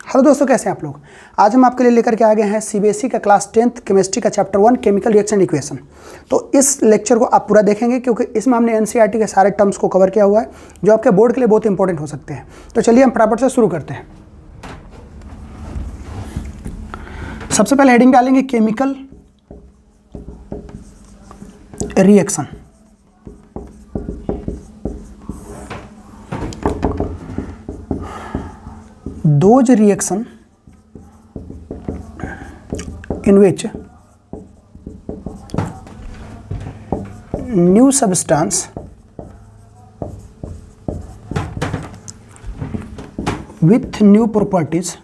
Hello दोस्तों, कैसे हैं आप लोग। आज हम आपके लिए लेकर के आ गए हैं सीबीएसई का क्लास 10th केमिस्ट्री का चैप्टर 1 केमिकल रिएक्शन इक्वेशन। तो इस लेक्चर को आप पूरा देखेंगे क्योंकि इसमें हमने एनसीईआरटी के सारे टर्म्स को कवर किया हुआ है जो आपके बोर्ड के लिए बहुत इंपॉर्टेंट हो सकते हैं। तो चलिए हम फटाफट से शुरू करते हैं। सबसे पहले हेडिंग डालेंगे chemical reaction. Those reaction in which new substance with new properties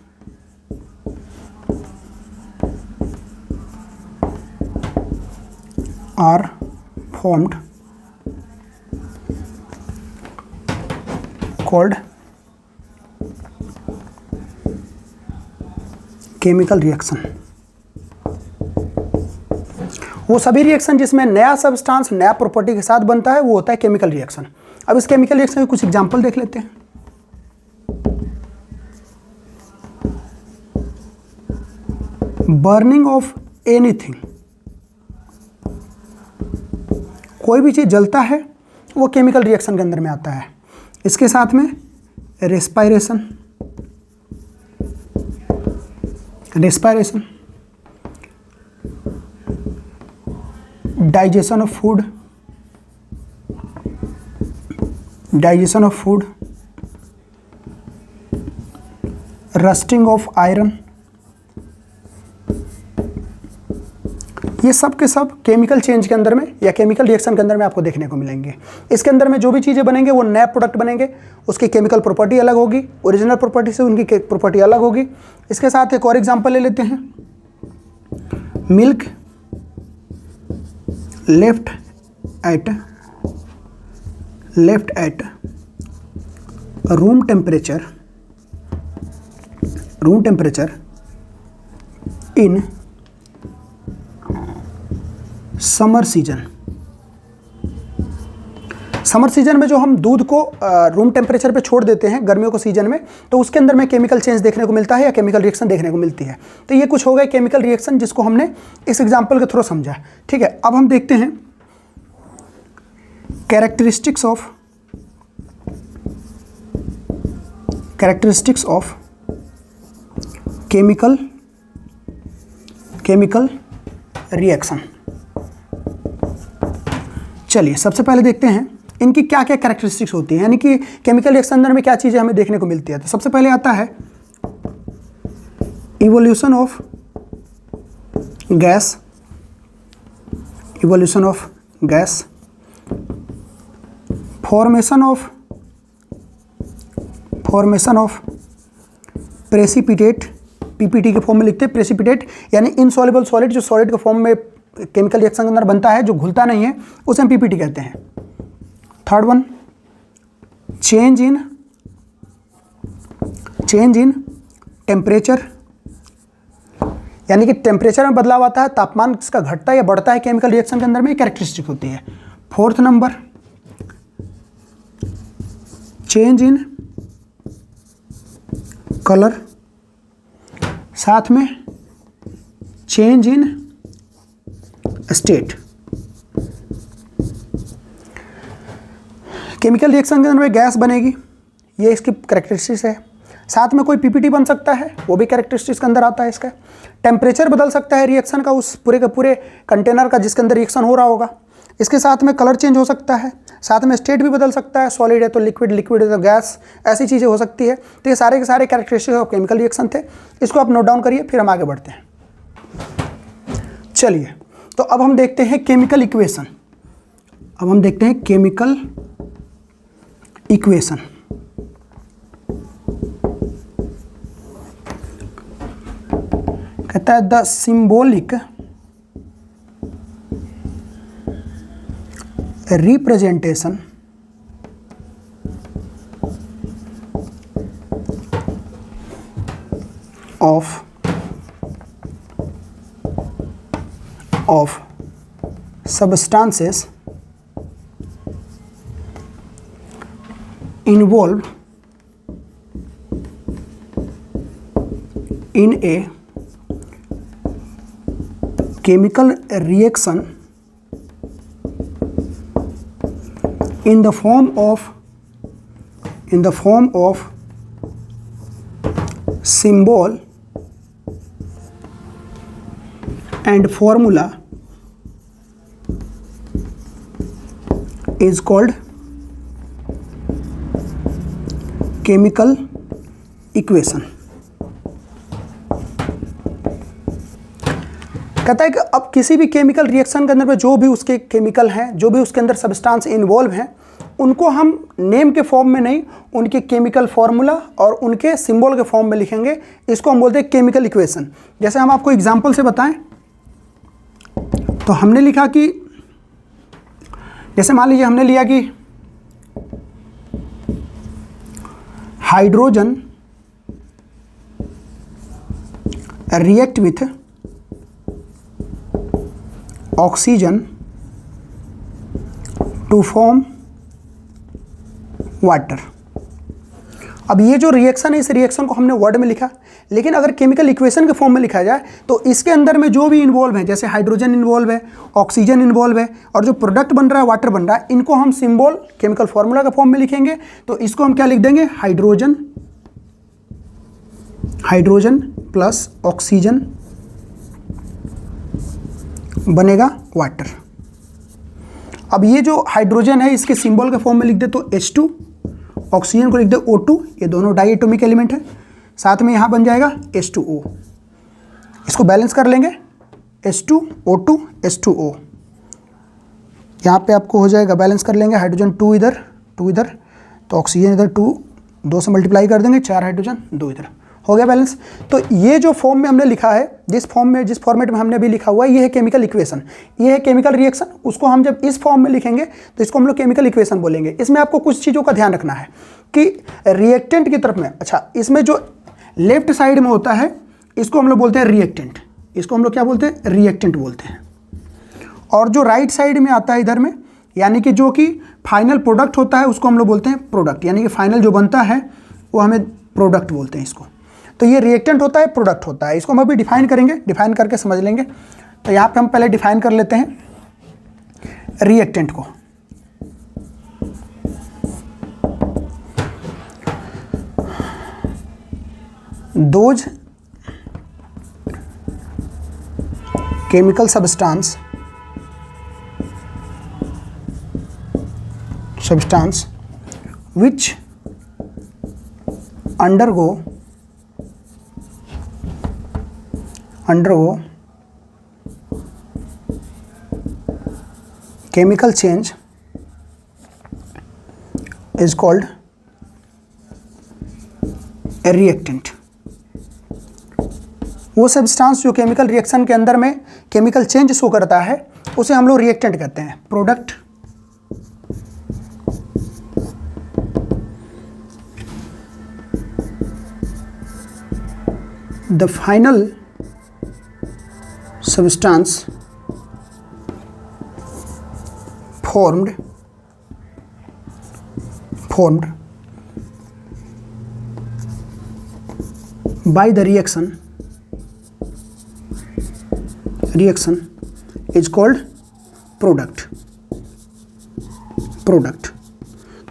are formed called chemical reaction. वो सभी रिएक्शन जिसमें नया सब्सटेंस नया प्रॉपर्टी के साथ बनता है वो होता है केमिकल रिएक्शन। अब इस केमिकल रिएक्शन के कुछ एग्जांपल देख लेते हैं। बर्निंग ऑफ एनीथिंग, कोई भी चीज जलता है वो केमिकल रिएक्शन के अंदर में आता है। इसके साथ में respiration, digestion of food, rusting of iron, ये सब के सब केमिकल चेंज के अंदर में या केमिकल रिएक्शन के अंदर में आपको देखने को मिलेंगे। इसके अंदर में जो भी चीज़ें बनेंगे वो नया प्रोडक्ट बनेंगे, उसकी केमिकल प्रॉपर्टी अलग होगी, ओरिजिनल प्रॉपर्टी से उनकी प्रॉपर्टी अलग होगी। इसके साथ एक और एग्जांपल ले लेते हैं। Milk left at room temperature in summer season में जो हम दूध को रूम टेम्परेचर पे छोड़ देते हैं गर्मियों को सीजन में, तो उसके अंदर में केमिकल चेंज देखने को मिलता है या केमिकल रिएक्शन देखने को मिलती है। तो ये कुछ हो गए केमिकल रिएक्शन जिसको हमने इस एग्जांपल के थ्रू समझा। ठीक है, अब हम देखते हैं कैरेक्टरिस्टिक्स ऑफ केमिकल रिएक्शन। चलिए सबसे पहले देखते हैं इनकी क्या क्या कैरेक्टरिस्टिक्स होती हैं, यानी कि केमिकल रिएक्शन अंदर में क्या चीज़ें हमें देखने को मिलती है। तो सबसे पहले आता है evolution of gas, formation of precipitate, PPT के फॉर्म में लिखते हैं प्रेसिपिटेट, यानी इनसॉल्युबल सॉलिड, जो सॉलिड के फॉर्म में केमिकल रिएक्शन के अंदर बनता है जो घुलता नहीं है उसे हम पीपीटी कहते हैं। Third one change in temperature, यानी कि टेम्परेचर में बदलाव आता है, तापमान इसका घटता है या बढ़ता है केमिकल रिएक्शन के अंदर में, कैरेक्टरिस्टिक होती है। Fourth number change in colour, साथ में change in state. Chemical reaction के अंदर में गैस बनेगी, ये इसकी कैरेक्टरिस्टिक्स है। साथ में कोई पीपीटी बन सकता है, वो भी कैरेक्टरिस्टिक्स के अंदर आता है इसका। टेम्परेचर बदल सकता है रिएक्शन का, उस पूरे के पूरे कंटेनर का जिसके अंदर रिएक्शन हो रहा होगा। इसके साथ में कलर चेंज हो सकता है, साथ में स्टेट भी बदल सकता है, सॉलिड है तो लिक्विड, लिक्विड है तो गैस, ऐसी चीज़ें हो सकती है। तो ये सारे के सारे कैरेक्टरिस्टिक्स ऑफ केमिकल रिएक्शन थे। इसको आप नोट डाउन करिए, फिर हम आगे बढ़ते हैं। चलिए तो अब हम देखते हैं केमिकल इक्वेशन। कहता है the symbolic representation of substances involved in a chemical reaction in the form of symbol and formula is called chemical equation। कहता है कि अब किसी भी केमिकल रिएक्शन के अंदर में जो भी उसके केमिकल हैं, जो भी उसके अंदर सब्सटेंस इन्वॉल्व हैं, उनको हम नेम के फॉर्म में नहीं, उनके केमिकल फार्मूला और उनके सिंबल के फॉर्म में लिखेंगे। इसको हम बोलते हैं केमिकल इक्वेशन। जैसे हम आपको एग्जांपल से बताएं तो हमने लिखा कि जैसे मान लीजिए हमने लिया कि hydrogen react with oxygen to form water. अब ये जो रिएक्शन है, इस रिएक्शन को हमने वर्ड में लिखा, लेकिन अगर केमिकल इक्वेशन के फॉर्म में लिखा जाए तो इसके अंदर में जो भी इन्वॉल्व है, जैसे हाइड्रोजन इन्वॉल्व है, ऑक्सीजन इन्वॉल्व है और जो प्रोडक्ट बन रहा है वाटर बन रहा है, इनको हम सिंबल केमिकल फॉर्मूला के फॉर्म में लिखेंगे। तो इसको हम क्या लिख देंगे, हाइड्रोजन प्लस ऑक्सीजन बनेगा वाटर। अब ये जो हाइड्रोजन है इसके सिंबल के फॉर्म में लिख दे तो H2, ऑक्सीजन को लिख दे O2, ये दोनों डाई एटॉमिक एलिमेंट है, साथ में यहाँ बन जाएगा H2O। इसको बैलेंस कर लेंगे, H2O2 H2O, यहाँ पे आपको हो जाएगा, बैलेंस कर लेंगे, हाइड्रोजन 2 इधर 2 इधर, तो ऑक्सीजन इधर 2 से मल्टीप्लाई कर देंगे, 4 हाइड्रोजन 2 इधर, हो गया बैलेंस। तो ये जो फॉर्म में हमने लिखा है, जिस फॉर्मेट में हमने अभी लिखा हुआ है, ये है केमिकल इक्वेशन, ये है केमिकल रिएक्शन। उसको हम जब इस फॉर्म में लिखेंगे तो इसको हम लोग केमिकल इक्वेशन बोलेंगे। इसमें आपको कुछ चीज़ों का ध्यान रखना है कि रिएक्टेंट की तरफ में, अच्छा इसमें जो लेफ्ट साइड में होता है इसको हम लोग बोलते हैं रिएक्टेंट, इसको हम लोग क्या बोलते हैं, रिएक्टेंट बोलते हैं। और जो राइट साइड में आता है इधर में, यानी कि जो कि फाइनल प्रोडक्ट होता है, उसको हम लोग बोलते हैं प्रोडक्ट, यानी कि फाइनल जो बनता है वो हमें प्रोडक्ट बोलते हैं इसको। तो ये रिएक्टेंट होता है, प्रोडक्ट होता है, इसको हम अभी डिफाइन करेंगे, डिफाइन करके समझ लेंगे। तो यहाँ पे हम पहले डिफाइन कर लेते हैं रिएक्टेंट को। Those chemical substance which undergo chemical change is called a reactant। वो सब्सटेंस जो केमिकल रिएक्शन के अंदर में केमिकल चेंज शो करता है उसे हम लोग रिएक्टेंट कहते हैं। Product the final substance formed by the reaction is called product।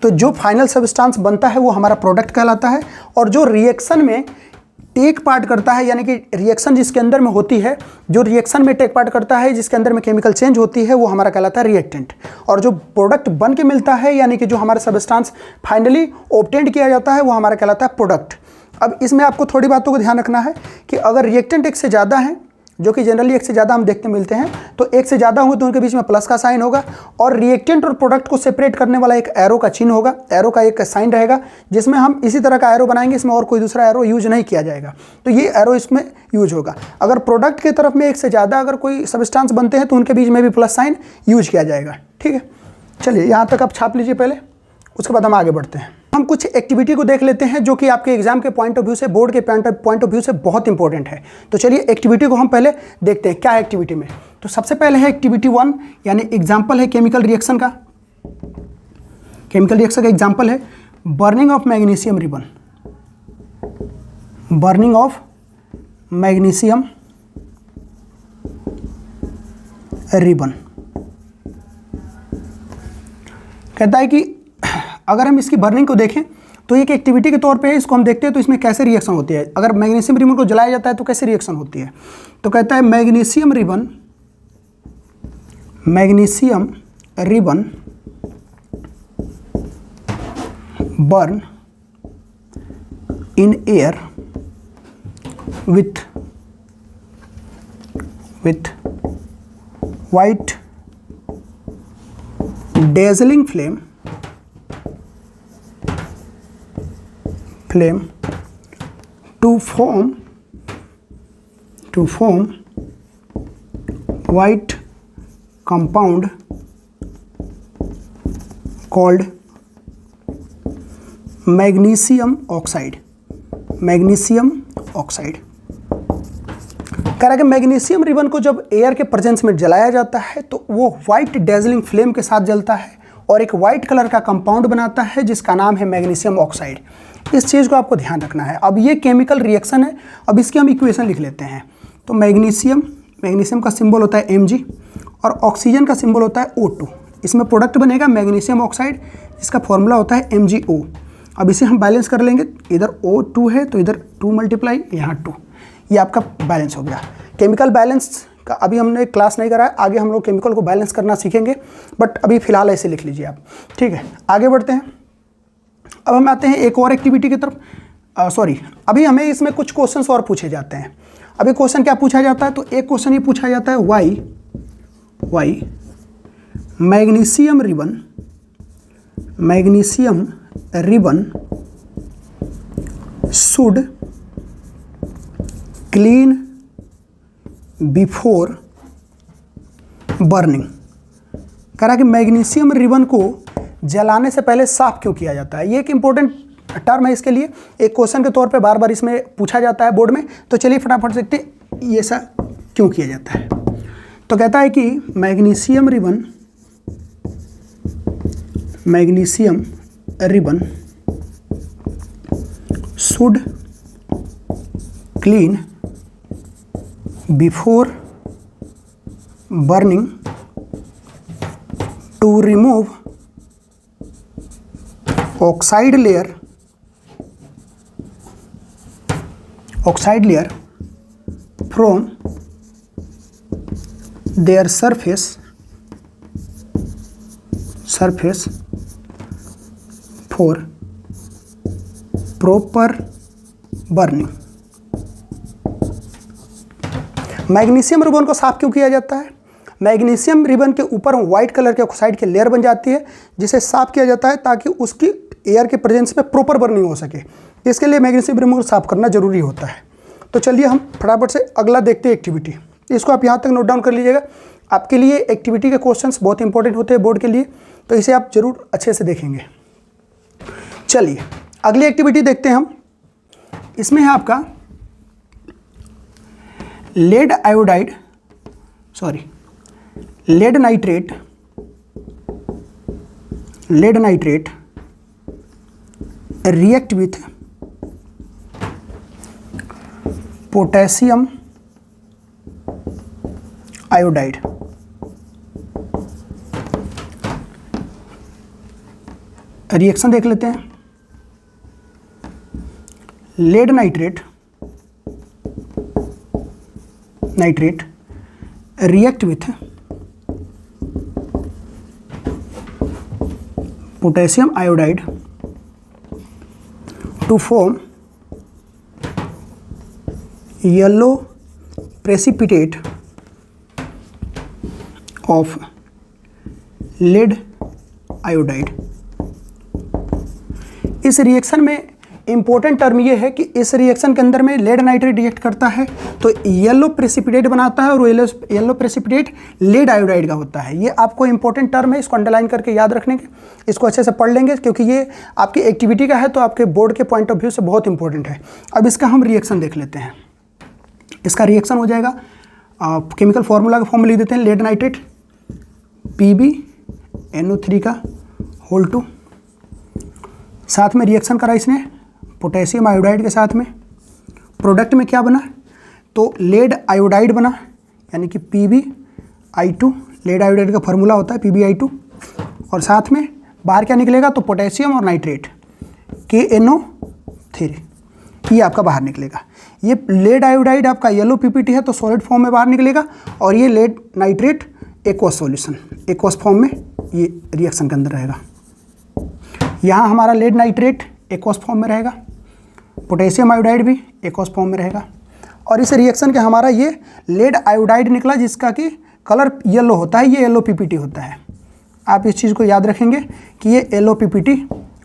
तो जो फाइनल सब्सटेंस बनता है वो हमारा प्रोडक्ट कहलाता है, और जो रिएक्शन में टेक पार्ट करता है, यानी कि रिएक्शन जिसके अंदर में होती है, जो रिएक्शन में टेक पार्ट करता है, जिसके अंदर में केमिकल चेंज होती है, वो हमारा कहलाता है रिएक्टेंट। और जो प्रोडक्ट बन के मिलता है, यानी कि जो हमारा सब्सटेंस फाइनली ऑब्टेन किया जाता है, वो हमारा कहलाता है प्रोडक्ट। अब इसमें आपको थोड़ी बातों को ध्यान रखना है कि अगर रिएक्टेंट एक से ज़्यादा है, जो कि जनरली एक से ज़्यादा हम देखते मिलते हैं, तो एक से ज़्यादा होंगे तो उनके बीच में प्लस का साइन होगा, और रिएक्टेंट और प्रोडक्ट को सेपरेट करने वाला एक एरो का चिन्ह होगा, एरो का एक साइन रहेगा, जिसमें हम इसी तरह का एरो बनाएंगे, इसमें और कोई दूसरा एरो यूज नहीं किया जाएगा। तो ये एरो इसमें यूज होगा। अगर प्रोडक्ट की तरफ में एक से ज़्यादा अगर कोई सब्सटेंस बनते हैं तो उनके बीच में भी प्लस साइन यूज किया जाएगा। ठीक है, चलिए यहाँ तक आप छाप लीजिए पहले, उसके बाद हम आगे बढ़ते हैं। हम कुछ एक्टिविटी को देख लेते हैं जो कि आपके एग्जाम के पॉइंट ऑफ व्यू से, बोर्ड के पॉइंट ऑफ व्यू से बहुत इंपॉर्टेंट है। तो चलिए एक्टिविटी को हम पहले देखते हैं क्या है एक्टिविटी में। तो सबसे पहले है एक्टिविटी 1, यानी एग्जाम्पल है केमिकल रिएक्शन का। केमिकल रिएक्शन का एग्जाम्पल है burning of magnesium ribbon. Burning of magnesium ribbon. कहता है कि अगर हम इसकी बर्निंग को देखें तो एक एक्टिविटी के तौर पे है, इसको हम देखते हैं तो इसमें कैसे रिएक्शन होती है। अगर मैग्नीशियम रिबन को जलाया जाता है तो कैसे रिएक्शन होती है। तो कहता है magnesium ribbon burn in air with white dazzling flame to form white compound called magnesium oxide। कह रहा है कि मैग्नीशियम रिबन को जब एयर के प्रेजेंस में जलाया जाता है तो वो वाइट डेजलिंग फ्लेम के साथ जलता है और एक वाइट कलर का कंपाउंड बनाता है जिसका नाम है मैग्नीशियम ऑक्साइड। इस चीज़ को आपको ध्यान रखना है। अब ये केमिकल रिएक्शन है, अब इसकी हम इक्वेशन लिख लेते हैं। तो मैग्नीशियम का सिंबल होता है Mg और ऑक्सीजन का सिंबल होता है O2। इसमें प्रोडक्ट बनेगा मैग्नीशियम ऑक्साइड, इसका फॉर्मूला होता है MgO। अब इसे हम बैलेंस कर लेंगे, इधर O2 है तो इधर 2 मल्टीप्लाई यहाँ 2, ये आपका बैलेंस हो गया। केमिकल बैलेंस का अभी हमने क्लास नहीं करा है, आगे हम लोग केमिकल को बैलेंस करना सीखेंगे, बट अभी फिलहाल ऐसे लिख लीजिए आप, ठीक है। आगे बढ़ते हैं। अब हम आते हैं एक और एक्टिविटी की तरफ। अभी हमें इसमें कुछ क्वेश्चंस और पूछे जाते हैं। अभी क्वेश्चन क्या पूछा जाता है, तो एक क्वेश्चन ये पूछा जाता है why magnesium ribbon should clean before burning. कह रहा है कि मैग्नीशियम रिबन को जलाने से पहले साफ क्यों किया जाता है। ये एक इंपॉर्टेंट टर्म है, इसके लिए एक क्वेश्चन के तौर पे बार बार इसमें पूछा जाता है बोर्ड में। तो चलिए फटाफट से देखते हैं ये ऐसा क्यों किया जाता है। तो कहता है कि magnesium ribbon should clean before burning to remove oxide layer from their surface for proper burning। Magnesium ribbon को साफ क्यों किया जाता है। मैग्नीशियम रिबन के ऊपर व्हाइट कलर के ऑक्साइड की लेयर बन जाती है जिसे साफ किया जाता है ताकि उसकी एयर के प्रेजेंस में प्रॉपर बर्निंग हो सके। इसके लिए मैग्नीशियम रिबन को साफ करना जरूरी होता है। तो चलिए हम फटाफट से अगला देखते हैं एक्टिविटी। इसको आप यहाँ तक नोट डाउन कर लीजिएगा, आपके लिए एक्टिविटी के क्वेश्चंस बहुत इंपॉर्टेंट होते हैं बोर्ड के लिए, तो इसे आप जरूर अच्छे से देखेंगे। चलिए अगली एक्टिविटी देखते हैं हम। इसमें है आपका lead nitrate react with potassium iodide। Reaction देख लेते हैं। Lead nitrate react with potassium iodide to form yellow precipitate of lead iodide। इस रिएक्शन में इंपॉर्टेंट टर्म ये है कि इस रिएक्शन के अंदर में लेड नाइट्रेट रिएक्ट करता है तो येलो प्रेसिपिटेट बनाता है और येलो प्रेसिपिटेट लेड आयोडाइड का होता है। ये आपको इंपॉर्टेंट टर्म है, इसको अंडरलाइन करके याद रखने के, इसको अच्छे से पढ़ लेंगे क्योंकि ये आपकी एक्टिविटी का है तो आपके बोर्ड के पॉइंट ऑफ व्यू से बहुत इंपॉर्टेंट है। अब इसका हम रिएक्शन देख लेते हैं। इसका रिएक्शन हो जाएगा, केमिकल फार्मूला का फॉर्म लिख देते हैं। लेड नाइट्रेट PbNO3 का होल 2, साथ में रिएक्शन करा इसने पोटेशियम आयोडाइड के साथ में। प्रोडक्ट में क्या बना, तो लेड आयोडाइड बना, यानी कि PbI2, लेड आयोडाइड का फॉर्मूला होता है PbI2, और साथ में बाहर क्या निकलेगा, तो पोटेशियम और नाइट्रेट KNO3, ये आपका बाहर निकलेगा। ये लेड आयोडाइड आपका येलो PPT है तो सॉलिड फॉर्म में बाहर निकलेगा, और ये lead nitrate aqueous solution, aqueous form में ये रिएक्शन के अंदर रहेगा। यहाँ हमारा लेड नाइट्रेट एक्वस फॉर्म में रहेगा, पोटेशियम आयोडाइड भी एक्वस फॉर्म में रहेगा, और इस रिएक्शन के हमारा ये लेड आयोडाइड निकला जिसका कि कलर येलो होता है, ये येलो PPT होता है। आप इस चीज़ को याद रखेंगे कि ये येलो PPT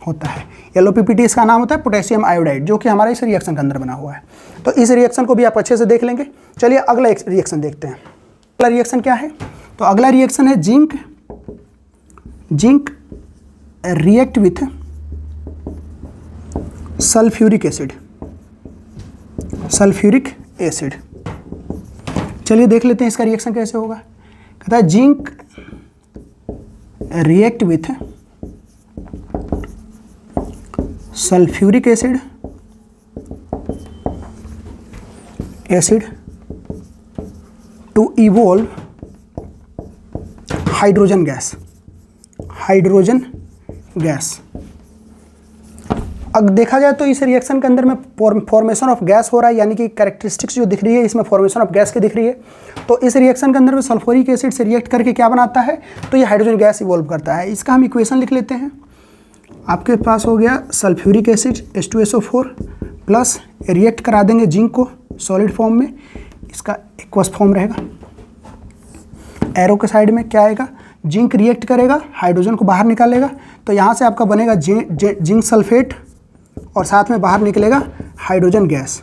होता है। येलो PPT इसका नाम होता है पोटेशियम आयोडाइड, जो कि हमारा इस रिएक्शन के अंदर बना हुआ है। तो इस रिएक्शन को भी आप अच्छे से देख लेंगे। चलिए अगला रिएक्शन देखते हैं। अगला रिएक्शन क्या है, तो अगला रिएक्शन है zinc react with sulphuric acid. चलिए देख लेते हैं इसका रिएक्शन कैसे होगा। कहता है zinc react with sulphuric acid to evolve hydrogen gas. अब देखा जाए तो इस रिएक्शन के अंदर में फॉर्मेशन ऑफ गैस हो रहा है, यानी कि कैरेक्टरिस्टिक्स जो दिख रही है इसमें फॉर्मेशन ऑफ गैस की दिख रही है। तो इस रिएक्शन के अंदर में सल्फ्यूरिक एसिड से रिएक्ट करके क्या बनाता है, तो ये हाइड्रोजन गैस इवॉल्व करता है। इसका हम इक्वेशन लिख लेते हैं। आपके पास हो गया sulphuric acid H2SO4 plus react करा देंगे जिंक को सॉलिड फॉर्म में, इसका एक्वस फॉर्म रहेगा। एरो के साइड में क्या आएगा, जिंक रिएक्ट करेगा, हाइड्रोजन को बाहर निकालेगा, तो यहाँ से आपका बनेगा जिंक सल्फेट, और साथ में बाहर निकलेगा हाइड्रोजन गैस।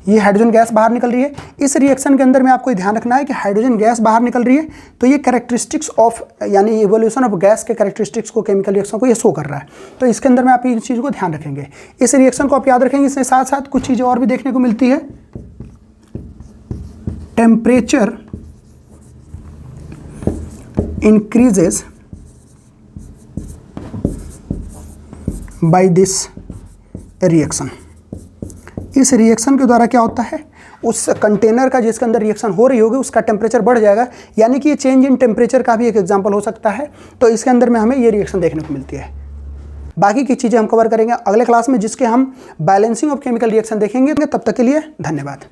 ये हाइड्रोजन गैस बाहर निकल रही है। इस रिएक्शन के अंदर में आपको ध्यान रखना है कि हाइड्रोजन गैस बाहर निकल रही है, तो ये कैरेक्टरिस्टिक्स ऑफ, यानी इवोल्यूशन ऑफ गैस के कैरेक्टरिस्टिक्स को, केमिकल रिएक्शन को ये शो कर रहा है। तो इसके अंदर में आप इस चीज़ को ध्यान रखेंगे। इस रिएक्शन को आप याद रखेंगे। इसके साथ साथ कुछ चीज़ें और भी देखने को मिलती है। Temperature increases by this reaction. इस रिएक्शन के द्वारा क्या होता है, उस कंटेनर का जिसके अंदर रिएक्शन हो रही होगी उसका टेम्परेचर बढ़ जाएगा, यानी कि ये चेंज इन टेम्परेचर का भी एक एग्जांपल हो सकता है। तो इसके अंदर में हमें ये रिएक्शन देखने को मिलती है। बाकी की चीज़ें हम कवर करेंगे अगले क्लास में, जिसके हम बैलेंसिंग ऑफ केमिकल रिएक्शन देखेंगे। तब तक के लिए धन्यवाद।